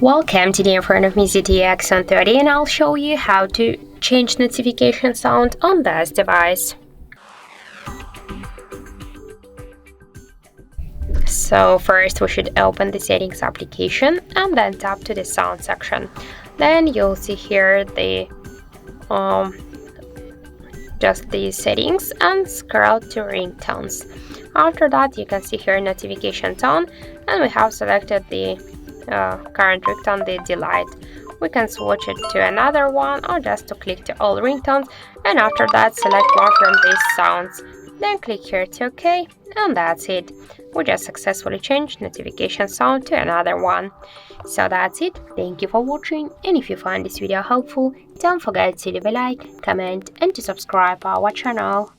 Welcome, today in front of me ZTE Axon 30, and I'll show you how to change notification sound on this device. So first we should open the settings application and then tap to the sound section. Then you'll see here the just the settings and scroll to ringtones. After that you can see here notification tone, and we have selected the current ringtone, the delight. We can switch it to another one or just to click to all ringtones, and after that select one from these sounds. Then click here to OK, and that's it. We just successfully changed notification sound to another one. So that's it. Thank you for watching, and if you find this video helpful, don't forget to leave a like, comment and to subscribe our channel.